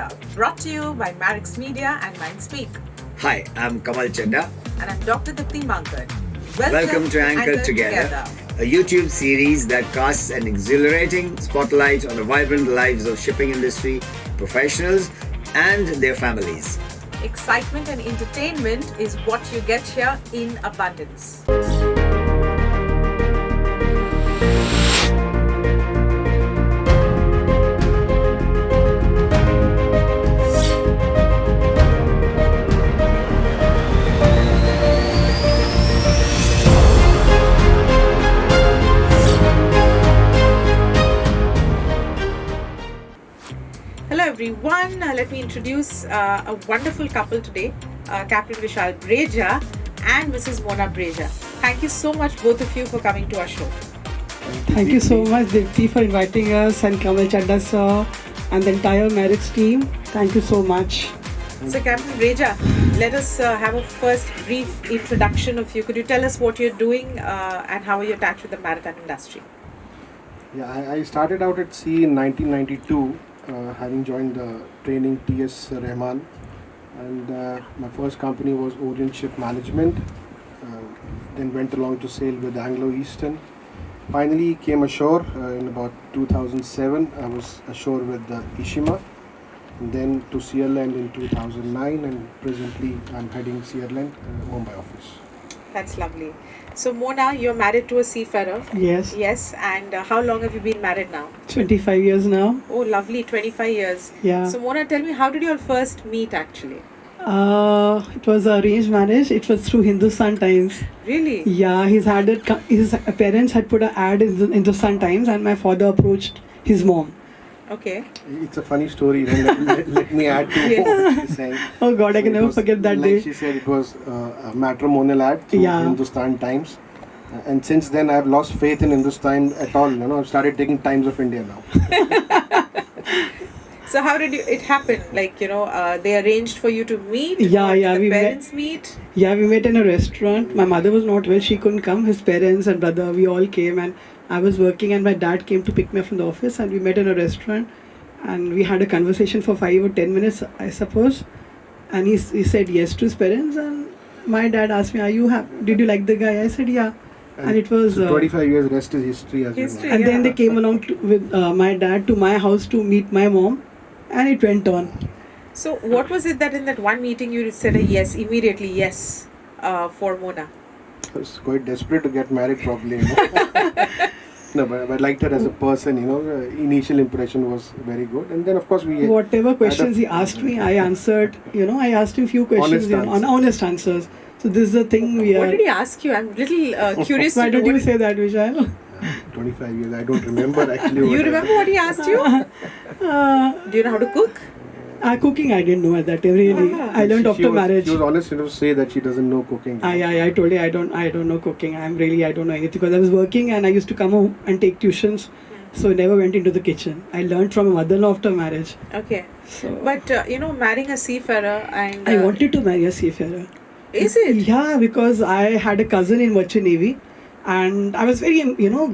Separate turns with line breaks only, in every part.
Breja, brought to you by Marix Media and Mindspeak.
Hi, I'm Kamal Chadda.
And I'm Dr. Dipti Mankad.
Welcome to Anchored Together, a YouTube series that casts an exhilarating spotlight on the vibrant lives of shipping industry professionals and their families.
Excitement and entertainment is what you get here in abundance. Hello everyone, let me introduce a wonderful couple today, Captain Vishal Breja and Mrs. Mona Breja. Thank you so much both of you for coming to our show.
Thank you so much, Dipti, for inviting us, and Kamal Chadda sir and the entire Marix team. Thank you so much.
So Captain Breja, let us have a first brief introduction of you. Could you tell us what you're doing and how are you attached with the maritime industry?
Yeah, I started out at sea in 1992, having joined the training TS Rahman, and my first company was Orient Ship Management. Then went along to sail with Anglo Eastern. Finally came ashore in about 2007. I was ashore with Ishima, and then to Searland in 2009, and presently I'm heading Searland Mumbai office.
That's lovely. So Mona, you're married to a seafarer.
Yes.
Yes, and how long have you been married now?
25 years now.
Oh, lovely, 25 years.
Yeah.
So Mona, tell me, how did you all first meet actually?
It was arranged marriage. It was through Hindustan Times.
Really?
Yeah, his parents had put an ad in the Hindustan Times, and my father approached his mom.
Okay.
It's a funny story. Let me add to what she's saying.
Oh God, I can never forget that
like
day.
She said it was a matrimonial ad through Hindustan Times. And since then, I've lost faith in Hindustan at all. I've started taking Times of India now.
So how did it happen? Like, they arranged for you to meet?
Yeah,
or
yeah,
did
we
the
met.
parents meet?
Yeah, we met in a restaurant. My mother was not well. She couldn't come. His parents and brother, we all came, and I was working, and my dad came to pick me up from the office, and we met in a restaurant, and we had a conversation for 5 or 10 minutes, I suppose. And he said yes to his parents, and my dad asked me, "Are you happy? Did you like the guy?" I said, "Yeah." And it was...
So 25 years rest is history as
History.
well.
And then
Yeah.
they came along with my dad to my house to meet my mom, and it went on.
So what was it that in that one meeting you said a yes, immediately yes, for Mona?
I was quite desperate to get married properly. No, but I liked her as a person, initial impression was very good. And then of course we...
Whatever questions he asked me, I answered. I asked him few questions, honest answers. So this is the thing we are...
What did he ask you? I'm a little curious
Why
to know.
don't you say that, Vishal?
25 years, I don't remember actually.
You remember what he asked you? Do you know how to cook?
Cooking, I didn't know at that time, really. I learned after marriage.
She was honest enough to say that she doesn't know cooking.
I told her I don't know cooking. I don't know anything, because I was working and I used to come home and take tuitions. So I never went into the kitchen. I learned from my mother-in-law after marriage.
Okay.
So,
But, marrying a seafarer and...
I wanted to marry a seafarer.
Is it?
Yeah, because I had a cousin in Merchant Navy. And I was very,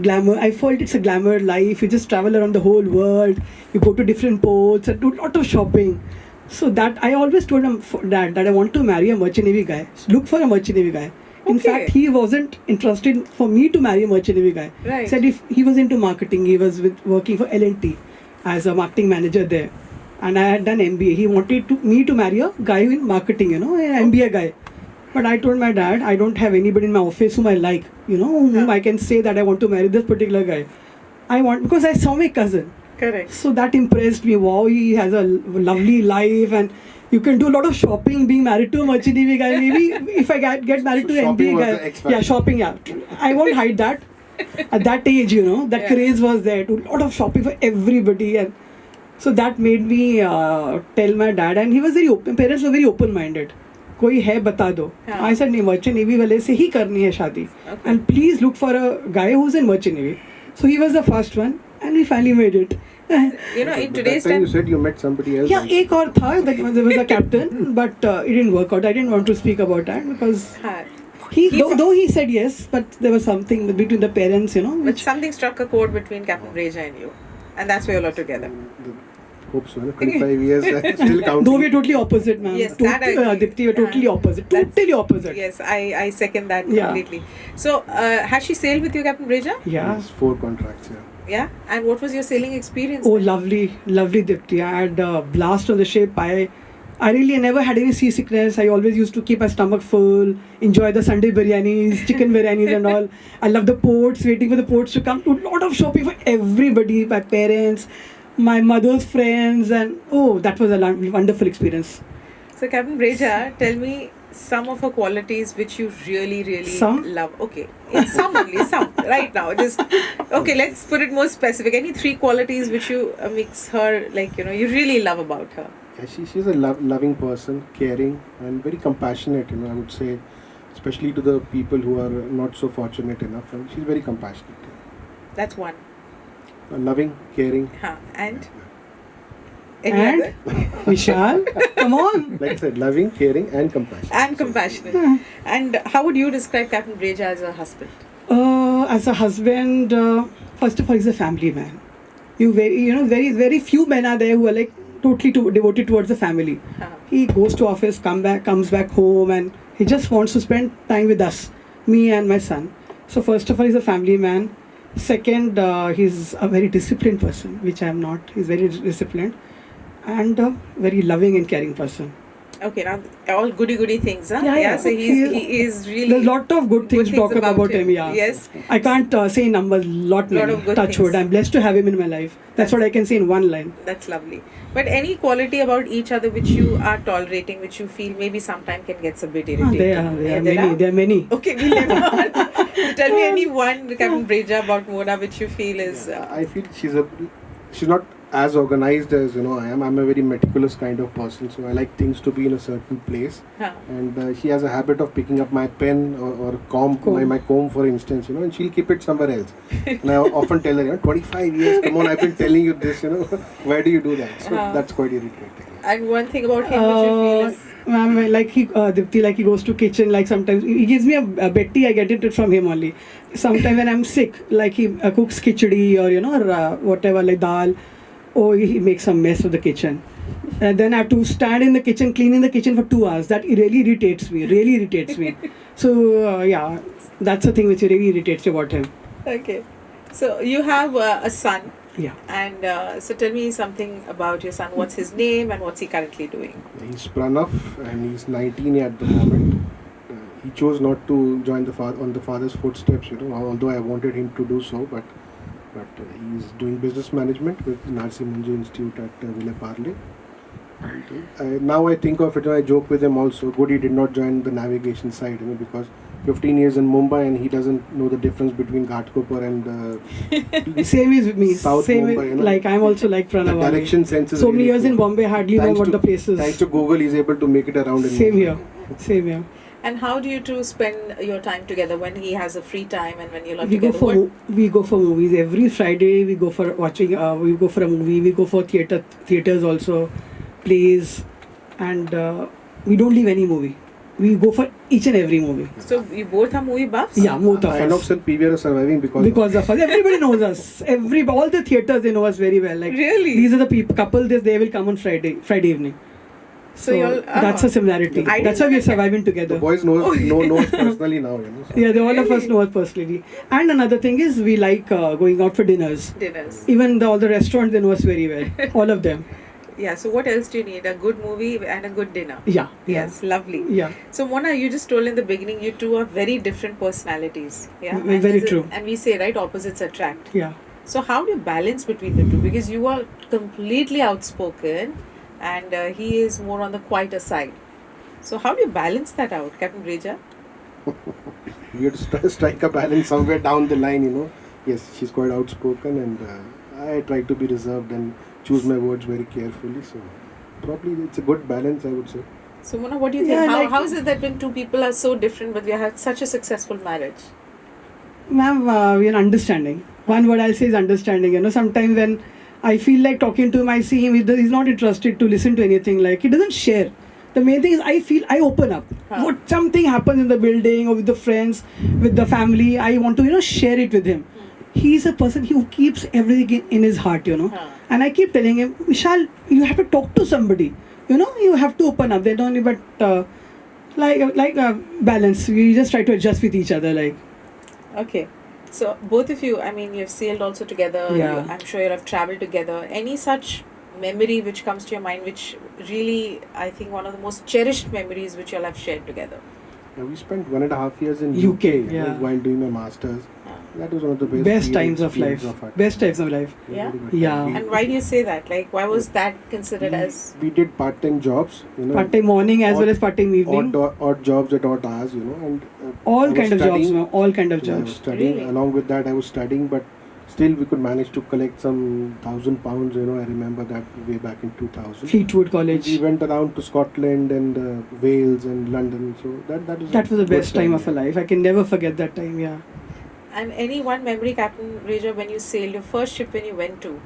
glamour. I felt it's a glamour life. You just travel around the whole world. You go to different ports and do a lot of shopping. So that I always told him that I want to marry a Merchant Navy guy. So look for a Merchant Navy guy. In fact, he wasn't interested for me to marry a Merchant Navy guy.
Right.
Said if he was into marketing, he was working for L&T as a marketing manager there. And I had done MBA. He wanted me to marry a guy in marketing, an MBA guy. But I told my dad, I don't have anybody in my office whom I like, whom I can say that I want to marry this particular guy. Because I saw my cousin.
Correct.
So that impressed me. Wow, he has a lovely life, and you can do a lot of shopping being married to a Merchant Navy guy. Maybe if I get married to an MBA guy. Yeah, shopping, yeah. I won't hide that. At that age, that craze was there. Do a lot of shopping for everybody. And so that made me tell my dad, and he was very open. Parents were very open-minded. कोई है बता दो. I said नहीं, Merchant Navy वाले से ही करनी है शादी. And please look for a guy who's in Merchant Navy. So he was the first one, and we finally made it.
In today's time...
You said you met somebody else.
Yeah, एक और था, there was a captain, but it didn't work out. I didn't want to speak about that because though he said yes, but there was something between the parents,
But something struck a chord between Captain Breja and you. And that's why you're all together.
hope so. 25 years, still counting.
Though we're totally opposite, ma'am.
Yes, that I agree.
Dipti, we're totally opposite. Totally opposite.
Yes, I second that
Yeah.
completely. So, has she sailed with you, Captain Breja?
Yeah.
Yes, 4 contracts, yeah.
Yeah. And what was your sailing experience?
Oh,
then?
lovely, lovely, Dipti. I had a blast on the ship. I really never had any seasickness. I always used to keep my stomach full, enjoy the Sunday biryanis, chicken biryanis and all. I love the ports, waiting for the ports to come. Do a lot of shopping for everybody, my parents, my mother's friends, and oh, that was a wonderful experience.
So, Captain Breja, tell me some of her qualities which you really, really love. Okay. Yeah, some only, some. Right now. Just, okay, let's put it more specific. Any 3 qualities which you makes her, like, you really love about her?
Yeah, she's a loving person, caring, and very compassionate, I would say, especially to the people who are not so fortunate enough. And she's very compassionate.
That's one.
Loving, caring.
And?
And?
Any other?
Vishal, come on.
Like I said, loving, caring, and compassionate.
And compassionate. And how would you describe Captain Breja as a husband?
As a husband, first of all, he's a family man. Very few men are there who are like totally devoted towards the family. He goes to office, comes back home, and he just wants to spend time with us, me and my son. So first of all, he's a family man. Second, he's a very disciplined person, which I am not. He's very disciplined and a very loving and caring person.
Okay, now all goody things, huh?
Yeah.
So he is really.
There's a lot of good things to talk about him. Yeah.
Yes.
I can't say numbers. Lot
of good
touch wood.
things.
I'm blessed to have him in my life. That's what I can say in one line.
That's lovely. But any quality about each other which you are tolerating, which you feel maybe sometime can get a bit irritating?
There are many.
Okay, we'll live on. Tell me any one, Captain Breja, about Mona which you feel is.
I feel she's not as organized as I am. I'm a very meticulous kind of person, so I like things to be in a certain place. And she has a habit of picking up my pen or comb. My comb, for instance, and she'll keep it somewhere else. And I often tell her, 25 years, come on, I've been telling you this, why do you do that? So that's quite irritating.
And one thing about him which you feel is.
Ma'am, like he goes to kitchen, like sometimes he gives me a Betty, I get it from him only. Sometimes when I'm sick, like he cooks khichdi or whatever, like dal. Oh, he makes a mess of the kitchen. And then I have to stand in the kitchen, cleaning the kitchen for 2 hours. That really irritates me. So, that's the thing which really irritates me about him.
Okay. So, you have a son.
Yeah.
And so, tell me something about your son. What's his name and what's he currently doing?
He's Pranav and he's 19 at the moment. He chose not to join on the father's footsteps, although I wanted him to do so, but he's doing business management with Narsi Munji Institute at Vile Parle. And now I think of it and I joke with him also. Good, he did not join the navigation side, because 15 years in Mumbai and he doesn't know the difference between Ghatkopar and
same is with me.
South
same
Mumbai.
Like I'm also like Pranav.
The direction sense is
so many
really
years
good.
in Bombay, hardly know what the place is.
Thanks to Google, he's able to make it around.
Same here.
And how do you two spend your time together when he has a free time and when you're not
we
together?
We go for movies every Friday. We go for watching. We go for a movie. We go for theaters also, plays, and we don't leave any movie. We go for each and every movie.
So you both are movie buffs?
Yeah, both of us.
Inox and PVR are surviving because
of us. Everybody knows us. All the theaters, they know us very well. Like
really,
these are the couple. They will come on Friday evening. So that's a similarity. That's why we're surviving together.
The boys know us personally now.
Yeah, all of us know us personally. And another thing is we like going out for dinners. Even all the restaurants, they know us very well. All of them.
Yeah, so what else do you need? A good movie and a good dinner.
Yeah.
Yes, lovely.
Yeah.
So Mona, you just told in the beginning you two are very different personalities. Yeah.
Very true.
And we say, right, opposites attract.
Yeah.
So how do you balance between the two? Because you are completely outspoken and he is more on the quieter side. So how do you balance that out, Captain Breja?
We have to strike a balance somewhere down the line, Yes, she's quite outspoken and I try to be reserved and choose my words very carefully. So probably it's a good balance, I would say.
So Mona, what do you think? How is it that when two people are so different but they have such a successful marriage?
Ma'am, we're understanding. One word I'll say is understanding. Sometimes when I feel like talking to him, I see him, he's not interested to listen to anything. Like, he doesn't share. The main thing is I open up. What something happens in the building or with the friends, with the family, I want to, share it with him. He's a person who keeps everything in his heart, And I keep telling him, Vishal, you have to talk to somebody. You have to open up. They don't, but balance. We just try to adjust with each other, like.
Okay. So both of you, I mean, you've sailed also together.
Yeah.
I'm sure you have traveled together. Any such memory which comes to your mind, which really, I think, one of the most cherished memories which you all have shared together?
Yeah, we spent 1.5 years in
UK,
UK while doing my masters. That was one of the
best times of life. Best times of life.
Yeah.
Yeah.
And why do you say that? Like, why was that considered as?
We did part-time jobs,
Part-time morning as well as part-time evening.
Odd jobs at odd hours, and
all kind of jobs, all kind of
I was
jobs.
studying.
Really?
Along with that, I was studying, but still we could manage to collect some £1,000. I remember that way back in 2000.
Fleetwood College.
We went around to Scotland and Wales and London. So that was
the best time of our life. I can never forget that time. Yeah.
And any one memory, Captain Breja, when you sailed, your first ship when you went to,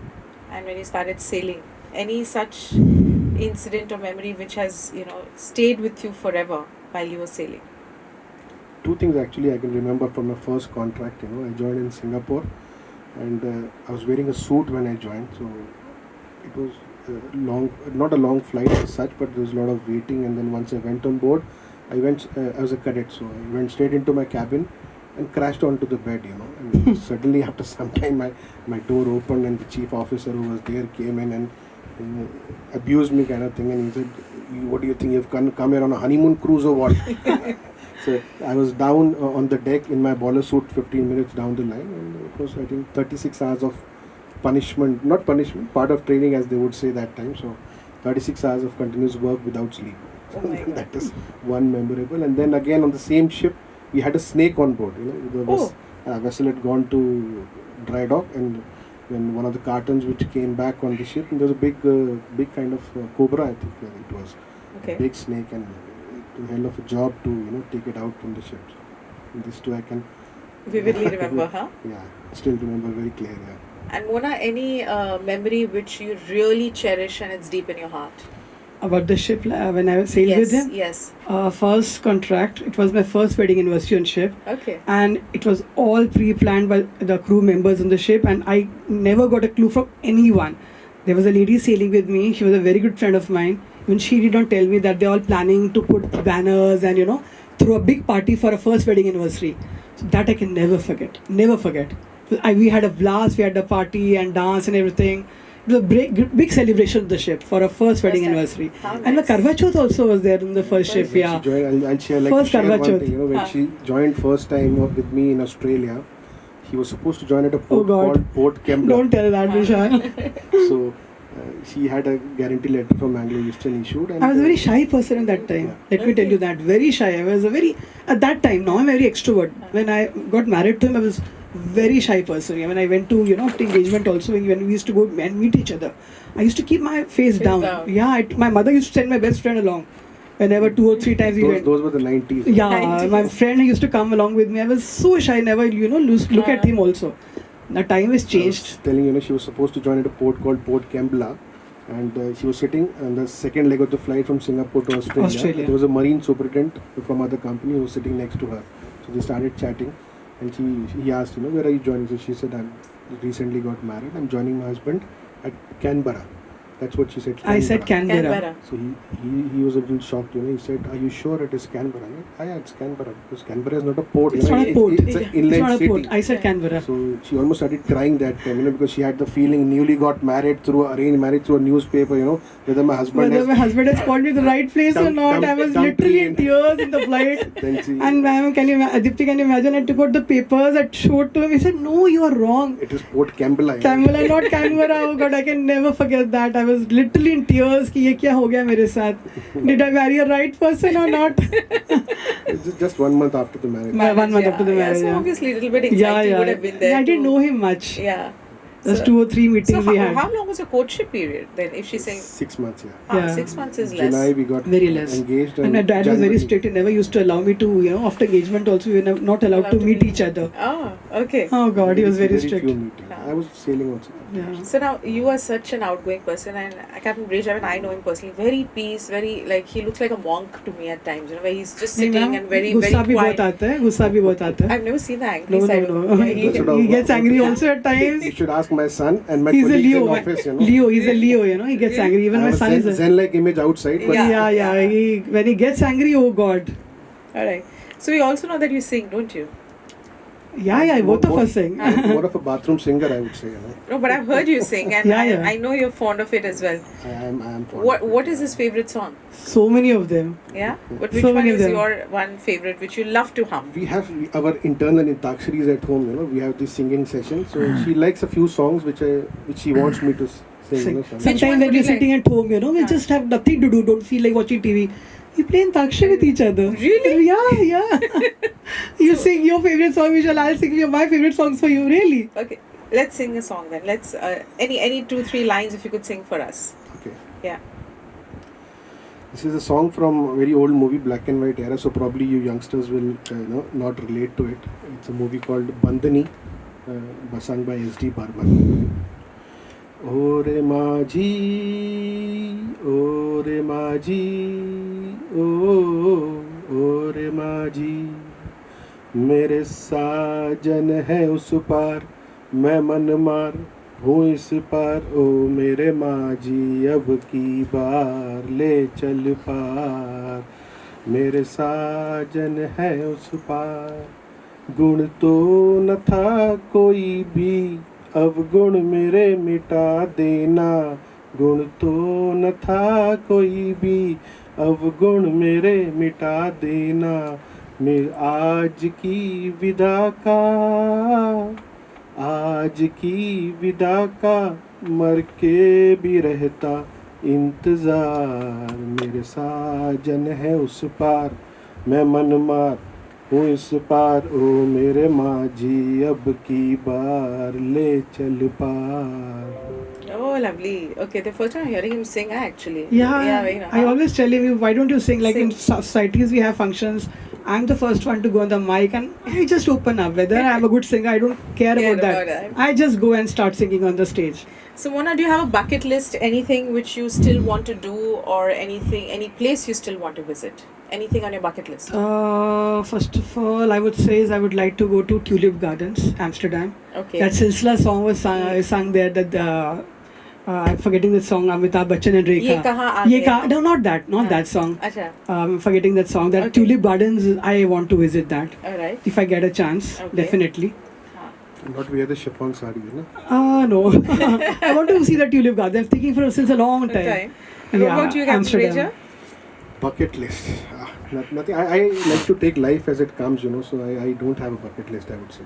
and when you started sailing, any such incident or memory which has, stayed with you forever while you were sailing?
Two things actually I can remember from my first contract. I joined in Singapore, and I was wearing a suit when I joined. So it was not a long flight as such, but there was a lot of waiting. And then once I went on board, I was a cadet, so I went straight into my cabin and crashed onto the bed, and suddenly after some time my door opened and the chief officer who was there came in and abused me kind of thing, and he said, what do you think, you've come here on a honeymoon cruise or what? So I was down on the deck in my boiler suit 15 minutes down the line, and it was I think 36 hours of not punishment, part of training as they would say that time, so 36 hours of continuous work without sleep. So that is one memorable. And then again on the same ship, we had a snake on board. The vessel had gone to dry dock, and when one of the cartons which came back on the ship, and there was a big kind of cobra, I think it was, a big snake, and it was a hell of a job to take it out from the ship. So these two I can
vividly remember, huh?
Yeah, still remember very clear. Yeah.
And Mona, any memory which you really cherish and it's deep in your heart?
About the ship when I sailed with him?
Yes.
First contract, it was my first wedding anniversary on ship.
Okay.
And it was all pre-planned by the crew members on the ship, and I never got a clue from anyone. There was a lady sailing with me. She was a very good friend of mine. Even she did not tell me that they're all planning to put banners and throw a big party for a first wedding anniversary. So that I can never forget. Never forget. We had a blast. We had a party and dance and everything. It was a big celebration of the ship for our first wedding anniversary. And the Karva Chauth also was there in the first ship. Yeah.
I'll share
first
one thing. When she joined first time with me in Australia, he was supposed to join at a port called Port Capt.
Don't tell that, Vishal.
So she had a guarantee letter from Anglo-Eastern issued. And
I was a very shy person at that time. Yeah. Let me tell you that. Very shy. I was at that time, now I'm very extrovert. When I got married to him, I was very shy person. When I went to after engagement also, when we used to go and meet each other, I used to keep my face down. Yeah, my mother used to send my best friend along whenever 2 or 3 times we went.
Those were the 90s.
Yeah, 90s. My friend used to come along with me. I was so shy, never look at him also. Now time has changed.
I was telling she was supposed to join at a port called Port Capt, and she was sitting on the second leg of the flight from Singapore to Australia. There was a marine superintendent from other company who was sitting next to her. So they started chatting. And he asked, where are you joining? So she said, I recently got married. I'm joining my husband at Canberra. That's what she said.
I said Canberra.
So he was a little shocked. He said, are you sure it is Canberra? Yeah, it's Canberra, because Canberra is not a port.
It's not a port.
It's an inland city.
Port. I said Canberra.
So she almost started crying that time, because she had the feeling newly got married through arranged marriage through a newspaper. Whether my husband
has called me the right place or not. I was literally in tears in the flight. And ma'am, Adipti, can you imagine? I took out the papers. I showed to him. He said, no, you are wrong.
It is Port Capt.
Capt, not Canberra. Oh God, I can never forget that. I was literally in tears कि ये क्या हो गया मेरे साथ. Did I marry a right person or not?
Just 1 month after the marriage.
1 month after the marriage.
So obviously a little bit anxiety would have been there.
I didn't know him much.
Yeah.
Just 2 or 3 meetings we had.
How long was the courtship period then? If she's saying
6 months, yeah.
6 months is less.
July we got
very less.
Engaged.
And my dad was very strict. He never used to allow me to, after engagement also, we were not allowed to meet each other.
Oh, okay.
Oh God, he was very strict.
Few meetings. I was sailing also.
Yeah.
So now you are such an outgoing person, and Captain Breja, when I know him personally, very peace, very like he looks like a monk to me at times. You know, where he's just
नहीं
sitting
ma'am
and very
गुस्सा भी बहुत
quiet.
आता है गुस्सा भी बहुत आता है
I've never seen the angry
no
side
no
of
no
him. Yeah,
That's what
he gets angry also at times
You should ask my son and my
he's a
colleagues
Leo
in office, you know.
Leo he's a Leo you know he gets angry even
I
my
have
son
a
is a
Zen-like image outside, but
yeah. When he gets angry oh god
All right. So we also know that you sing, don't you?
yeah both of us sing
more of a bathroom singer, I would say. You know.
No, but I've heard you sing, and
Yeah.
I know you're fond of it as well.
I am fond
What
of it,
What is
yeah.
his favorite song?
so many of them
Yeah. But which
So
one
many of
is
them.
your one favorite which you love to hum?
We have our internal Antaksharis at home, you know. We have this singing session, so she likes a few songs which she wants me to sing. You know,
Which one
sometimes
would
when we're
you
sitting at home you know we just have nothing to do don't feel like watching TV we play Antakshari with each other
Really?
yeah you sing your favorite song Vishal I'll sing my favorite songs for you really
Okay. Let's sing a song then. Let's any 2-3 lines if you could sing for us.
Okay.
Yeah.
This is a song from a very old movie, black and white era, so probably you youngsters will not relate to it. It's a movie called Bandhani, sung by S.D. Barman. Ore Maji, Ore Maji, Ore Maji, मेरे साजन है उस पार, मैं मन मार हूँ इस पार, ओ मेरे माजी अब की बार ले चल पार, मेरे साजन है उस पार, गुण तो न था कोई भी, अवगुण मेरे मिटा देना, गुण तो न था कोई भी, अवगुण मेरे मिटा देना, मैं आज की विदा का, आज की विदा का, मर के भी रहता इंतज़ार, मेरे साजन है उस पार, मैं मन मार हूँ इस पार, ओ मेरे माजी अब की बार ले चल पार.
Oh, lovely. Okay, the first time I'm hearing him sing, actually.
Yeah,
very nice.
I always tell him, why don't you sing? Like in
Sing.
societies, we have functions. I'm the first one to go on the mic and I just open up. Whether I'm a good singer, I don't care
Care
about
about
that.
it.
I just go and start singing on the stage.
So, Mona, do you have a bucket list? Anything which you still want to do, or anything, any place you still want to visit? Anything on your bucket list?
First of all, I would say is I would like to go to Tulip Gardens, Amsterdam.
Okay.
That Silsila song was sung there. That I'm forgetting the song. Amitabh Bachchan and Rekha.
Ye kahan aa gaya?
No, not that song.
Acha.
I'm forgetting that song. That
Okay.
Tulip Gardens, I want to visit that.
Alright.
If I get a chance,
Okay.
definitely.
Not wear the chiffon sari, you know.
No. I want to see the Tulip Garden. I'm thinking since a long time.
Okay. And what about you, Captain
Amsterdam.
Breja?
Bucket list. Nothing. I like to take life as it comes, you know. So I don't have a bucket list, I would say.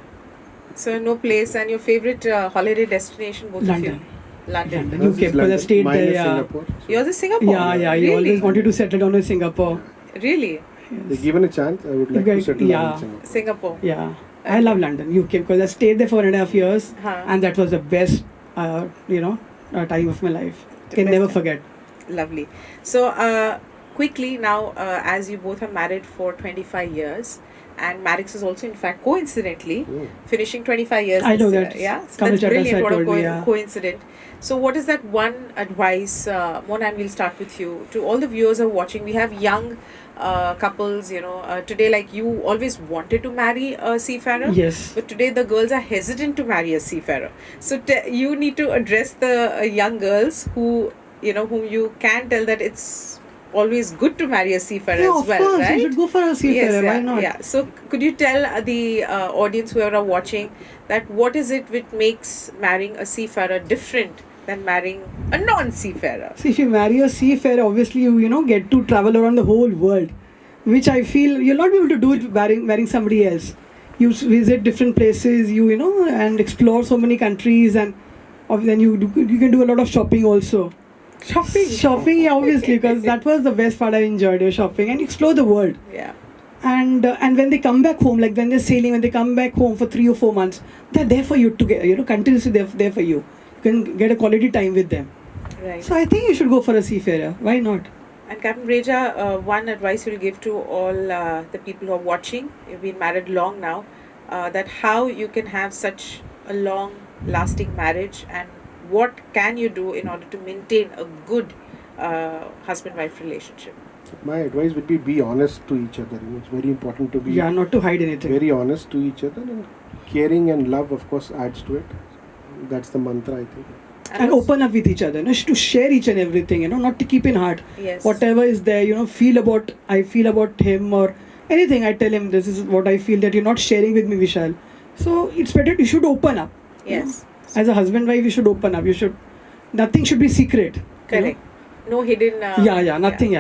So, no place, and your favorite holiday destination, both
London.
of you? London.
London. UK, because I've stayed
Mine
there.
is
Yeah.
Singapore. So
Yours is Singapore?
Yeah. You
Really?
always wanted to settle down in Singapore.
Really?
if given a chance, I would like to settle down
Yeah.
in Singapore.
Singapore.
Yeah. I love London, UK, because I stayed there for 1.5 years,
Huh.
and that was the best, time of my life.
The
Can
best
never
time.
forget.
Lovely. So, quickly now, as you both are married for 25 years, and Marix is also, in fact, coincidentally, finishing 25 years.
I know
this
that.
year. Yeah, so
Kamal
that's
Chatter
brilliant.
sir
What a
told me, yeah.
coincidence. So, what is that one advice, Mona, and we'll start with you, to all the viewers who are watching? We have young couples, today, like you always wanted to marry a seafarer.
Yes.
But today the girls are hesitant to marry a seafarer. So you need to address the young girls whom you can tell that it's always good to marry a seafarer
Yeah,
as
of
well,
course.
right?
You should go for a seafarer. Why not?
Yeah. So could you tell the audience who are watching that what is it which makes marrying a seafarer different than marrying a non-seafarer?
See, if you marry a seafarer, obviously you get to travel around the whole world, which I feel you'll not be able to do it marrying somebody else. You visit different places, and explore so many countries, and then you can do a lot of shopping also. Shopping, yeah, obviously, because that was the best part I enjoyed, shopping and explore the world.
Yeah.
And when they come back home, like when they're sailing, when they come back home for 3 or 4 months, they're there for you to get, continuously there for you. You can get a quality time with them.
Right.
So I think you should go for a seafarer. Why not?
And Captain Breja, one advice you'll give to all the people who are watching, you've been married long now, that how you can have such a long lasting marriage, and what can you do in order to maintain a good husband-wife relationship?
My advice would be honest to each other. It's very important to be
not to hide anything.
very honest to each other, and caring and love, of course, adds to it. That's the mantra, I think.
And open up with each other, to share each and everything, not to keep in heart.
Yes.
Whatever is there, I feel about him or anything. I tell him this is what I feel, that you're not sharing with me, Vishal. So it's better, you should open up.
Yes.
As a husband-wife, you should open up. Nothing should be secret.
Correct. No hidden.
Nothing.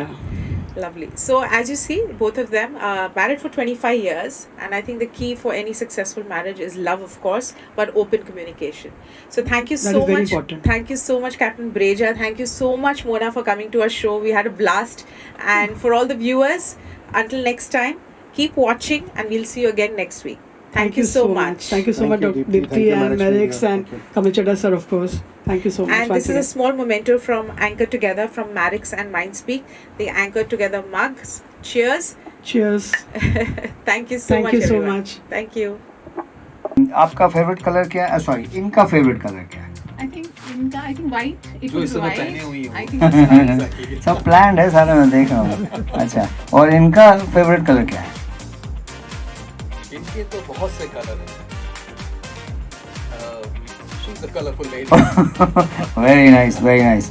Lovely. So as you see, both of them are married for 25 years, and I think the key for any successful marriage is love, of course, but open communication. So thank you
That
so
is very
much.
important.
Thank you so much, Captain Breja. Thank you so much, Mona, for coming to our show. We had a blast. And for all the viewers, until next time, keep watching, and we'll see you again next week. Thank you so much.
Thank you so
Thank
much,
you,
Dr.
Deepti. Thank
Dipti
you,
and
Marix
Marix and
Media.
Kamal Chadha sir, of course. Thank you so much.
And
once
this is a
again.
small memento from Anchor Together from Marix and Mindspeak. The Anchor Together mugs. Cheers.
Cheers.
Thank you so
Thank
much,
you so
everyone.
much.
Thank you.
आपका favourite colour क्या है? Sorry, इनका favourite colour क्या है?
I think white. It
जो
was
इस समय
white.
पहने हुई हो।
I think it's white.
सब प्लान्ड है सारा, मैं देख रहा हूँ। अच्छा, और इनका फेवरेट कलर क्या है?
इनके तो बहुत से कलर हैं। She's a colorful lady.
Very nice, very nice.